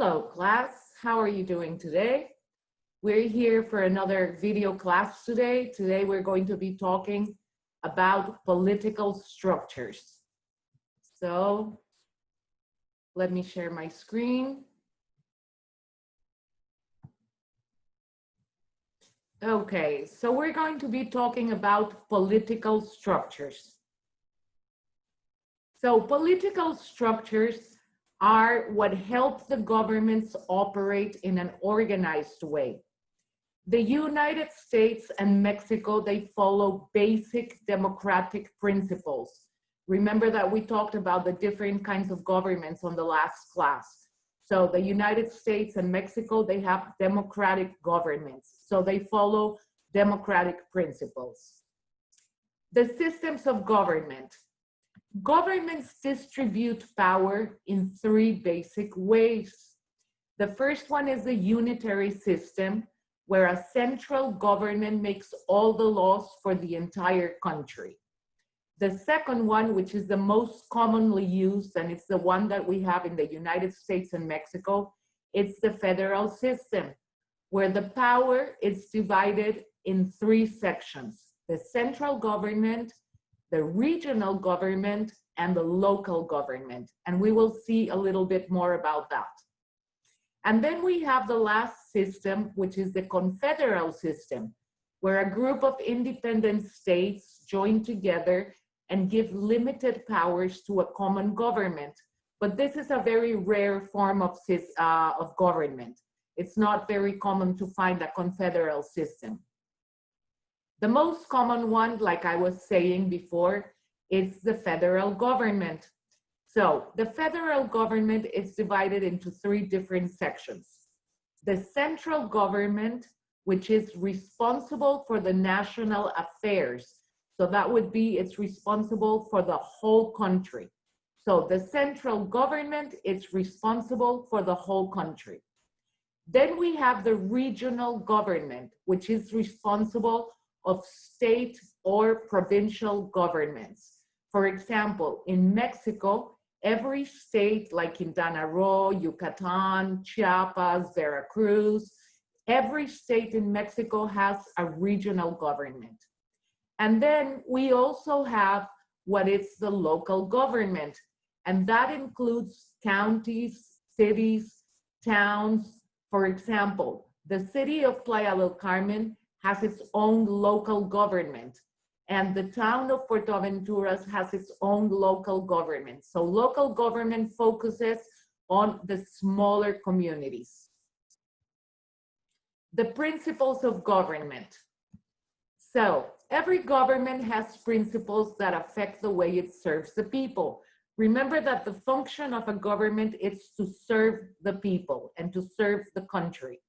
Hello class, how are you doing today? We're here for another video class today. Today we're going to be talking about political structures. So let me share my screen. Okay, so we're going to be talking about political structures. So political structures are what helps the governments operate in an organized way. The United States and Mexico, they follow basic democratic principles. Remember that we talked about the different kinds of governments on the last class. So the United States and Mexico, they have democratic governments. So they follow democratic principles. The systems of government. Governments distribute power in three basic ways. The first one is the unitary system, where a central government makes all the laws for the entire country. The second one, which is the most commonly used, and it's the one that we have in the United States and Mexico, it's the federal system, where the power is divided in three sections: the central government, the regional government, and the local government. And we will see a little bit more about that. And then we have the last system, which is the confederal system, where a group of independent states join together and give limited powers to a common government. But this is a very rare form of government. It's not very common to find a confederal system. The most common one, like I was saying before, is the federal government. So the federal government is divided into three different sections. The central government, which is responsible for the national affairs. So that would be, it's responsible for the whole country. So the central government is responsible for the whole country. Then we have the regional government, which is responsible of state or provincial governments. For example, in Mexico, every state, like Quintana Roo, Yucatan, Chiapas, Veracruz, every state in Mexico has a regional government. And then we also have what is the local government, and that includes counties, cities, towns. For example, the city of Playa del Carmen has its own local government, and the town of Puerto Aventuras has its own local government. So local government focuses on the smaller communities. The principles of government. So every government has principles that affect the way it serves the people. Remember that the function of a government is to serve the people and to serve the country,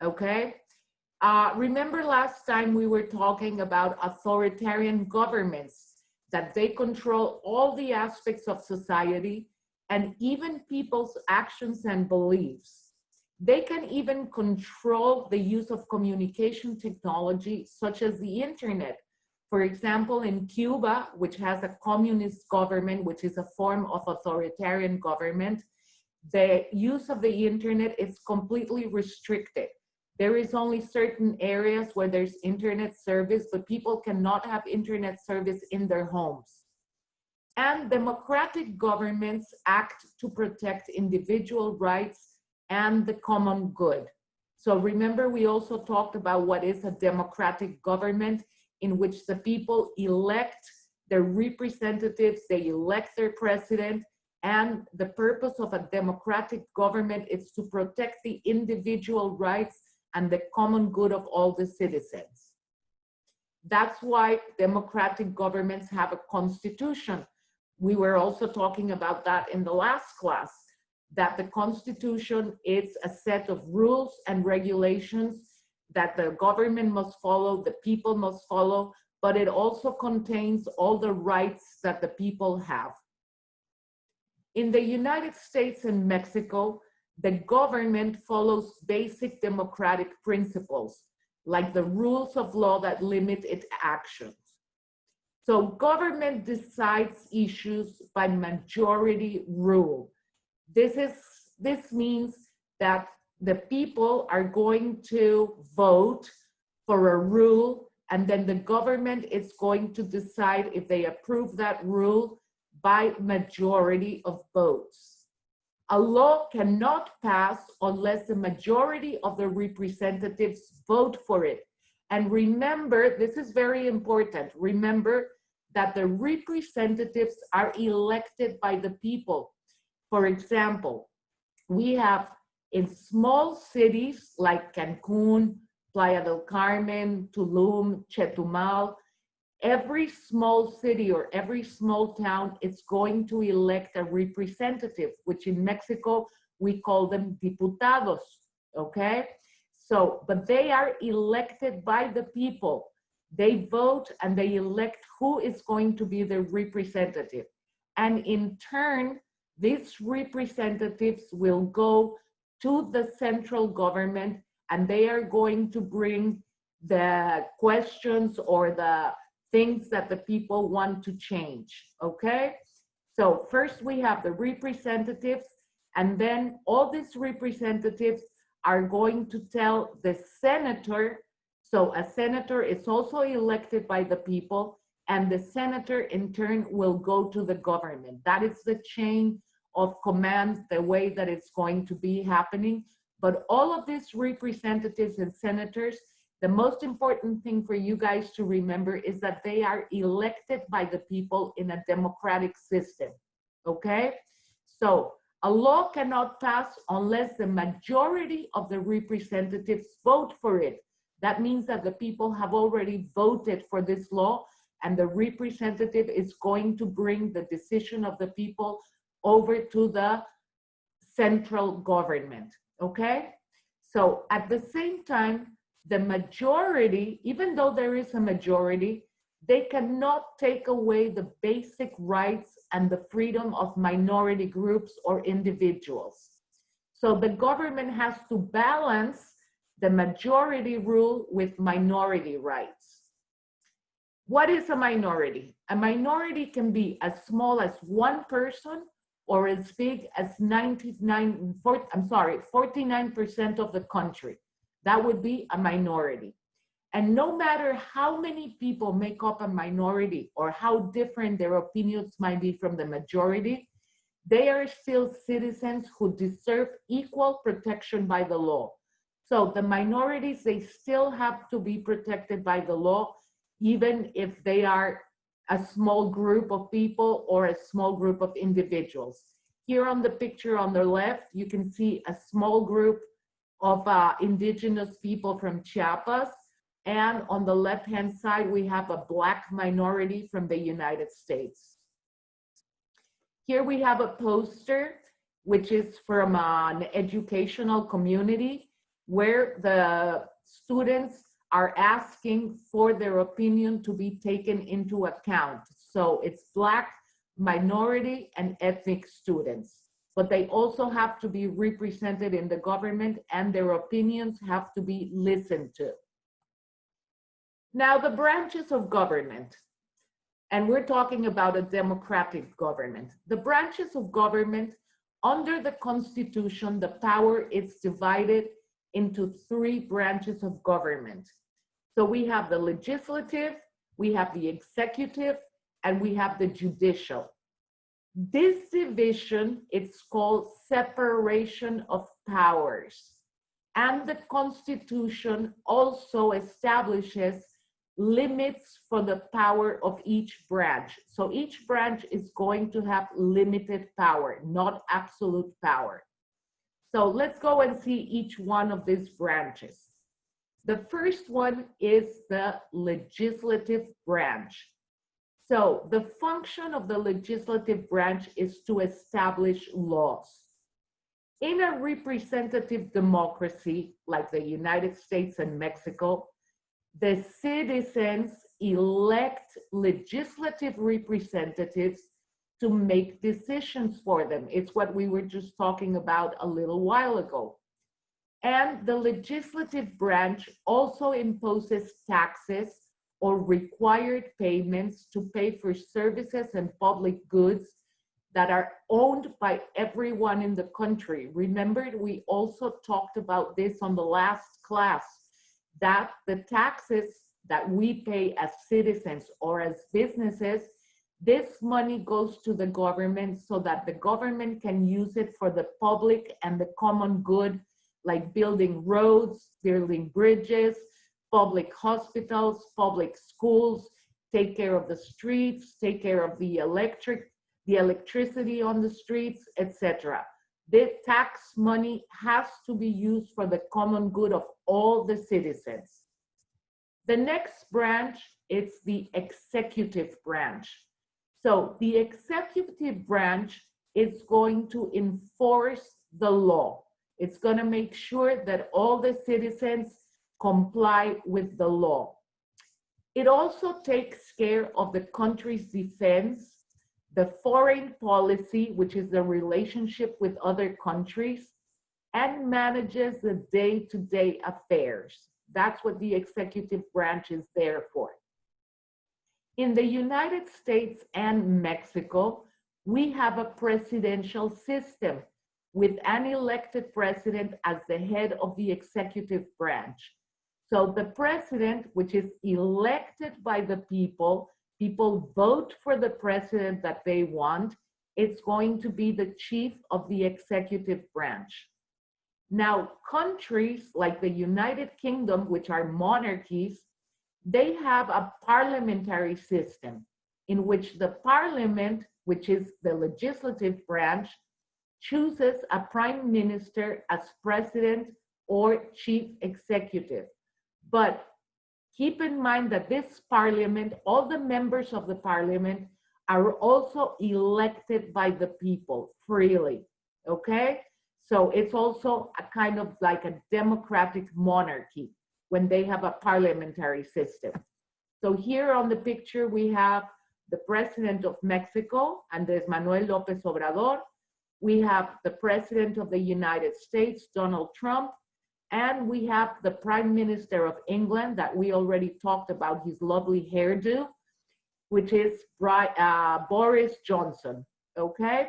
okay? Remember last time we were talking about authoritarian governments, that they control all the aspects of society and even people's actions and beliefs. They can even control the use of communication technology, such as the internet. For example, in Cuba, which has a communist government, which is a form of authoritarian government, the use of the internet is completely restricted. There is only certain areas where there's internet service, but people cannot have internet service in their homes. And democratic governments act to protect individual rights and the common good. So remember, we also talked about what is a democratic government, in which the people elect their representatives, they elect their president, and the purpose of a democratic government is to protect the individual rights and the common good of all the citizens. That's why democratic governments have a constitution. We were also talking about that in the last class, that the constitution is a set of rules and regulations that the government must follow, the people must follow, but it also contains all the rights that the people have. In the United States and Mexico, the government follows basic democratic principles, like the rules of law that limit its actions. So government decides issues by majority rule. This means that the people are going to vote for a rule, and then the government is going to decide if they approve that rule by majority of votes. A law cannot pass unless the majority of the representatives vote for it. And remember, this is very important, remember that the representatives are elected by the people. For example, we have in small cities like Cancun, Playa del Carmen, Tulum, Chetumal, every small city or every small town is going to elect a representative, which in Mexico, we call them diputados, okay? So, but they are elected by the people. They vote and they elect who is going to be the representative. And in turn, these representatives will go to the central government, and they are going to bring the questions or the things that the people want to change, okay? So first we have the representatives, and then all these representatives are going to tell the senator. So a senator is also elected by the people, and the senator in turn will go to the government. That is the chain of command, the way that it's going to be happening. But all of these representatives and senators, the most important thing for you guys to remember is that they are elected by the people in a democratic system, okay? So a law cannot pass unless the majority of the representatives vote for it. That means that the people have already voted for this law, and the representative is going to bring the decision of the people over to the central government, okay? So at the same time, the majority, even though there is a majority, they cannot take away the basic rights and the freedom of minority groups or individuals. So the government has to balance the majority rule with minority rights. What is a minority? A minority can be as small as one person or as big as 49% of the country. That would be a minority. And no matter how many people make up a minority or how different their opinions might be from the majority, they are still citizens who deserve equal protection by the law. So the minorities, they still have to be protected by the law, even if they are a small group of people or a small group of individuals. Here on the picture on the left, you can see a small group of indigenous people from Chiapas. And on the left-hand side, we have a Black minority from the United States. Here we have a poster, which is from an educational community where the students are asking for their opinion to be taken into account. So it's Black, minority, and ethnic students. But they also have to be represented in the government, and their opinions have to be listened to. Now, the branches of government, and we're talking about a democratic government. The branches of government, under the Constitution, the power is divided into 3 branches of government. So we have the legislative, we have the executive, and we have the judicial. This division, it's called separation of powers. And the Constitution also establishes limits for the power of each branch. So each branch is going to have limited power, not absolute power. So let's go and see each one of these branches. The first one is the legislative branch. So the function of the legislative branch is to establish laws. In a representative democracy like the United States and Mexico, the citizens elect legislative representatives to make decisions for them. It's what we were just talking about a little while ago. And the legislative branch also imposes taxes or required payments to pay for services and public goods that are owned by everyone in the country. Remember, we also talked about this on the last class, that the taxes that we pay as citizens or as businesses, this money goes to the government so that the government can use it for the public and the common good, like building roads, building bridges, public hospitals, public schools, take care of the streets, take care of the electricity on the streets, etc. The tax money has to be used for the common good of all the citizens. The next branch is the executive branch. So the executive branch is going to enforce the law. It's going to make sure that all the citizens comply with the law. It also takes care of the country's defense, the foreign policy, which is the relationship with other countries, and manages the day-to-day affairs. That's what the executive branch is there for. In the United States and Mexico, we have a presidential system with an elected president as the head of the executive branch. So the president, which is elected by the people vote for the president that they want, it's going to be the chief of the executive branch. Now, countries like the United Kingdom, which are monarchies, they have a parliamentary system in which the parliament, which is the legislative branch, chooses a prime minister as president or chief executive. But keep in mind that this parliament, all the members of the parliament are also elected by the people freely, okay? So it's also a kind of like a democratic monarchy when they have a parliamentary system. So here on the picture, we have the president of Mexico, Andrés Manuel López Obrador. We have the president of the United States, Donald Trump. And we have the Prime Minister of England that we already talked about, his lovely hairdo, which is Boris Johnson, okay?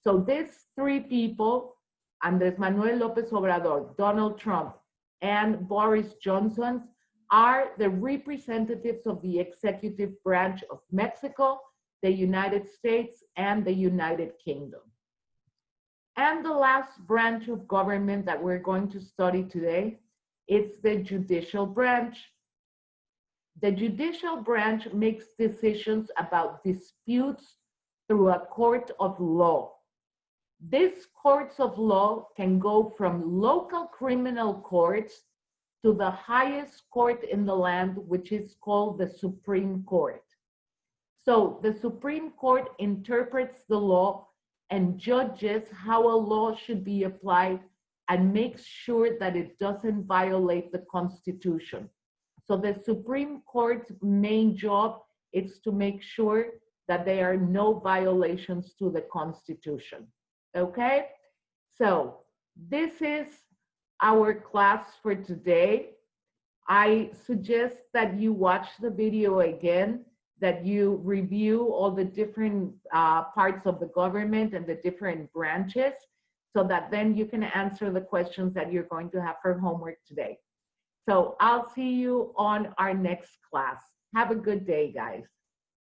So these three people, Andrés Manuel López Obrador, Donald Trump, and Boris Johnson, are the representatives of the executive branch of Mexico, the United States, and the United Kingdom. And the last branch of government that we're going to study today is the judicial branch. The judicial branch makes decisions about disputes through a court of law. These courts of law can go from local criminal courts to the highest court in the land, which is called the Supreme Court. So the Supreme Court interprets the law and judges how a law should be applied and makes sure that it doesn't violate the Constitution. So the Supreme Court's main job is to make sure that there are no violations to the Constitution. Okay? So this is our class for today. I suggest that you watch the video again, that you review all the different parts of the government and the different branches, so that then you can answer the questions that you're going to have for homework today. So I'll see you on our next class. Have a good day, guys.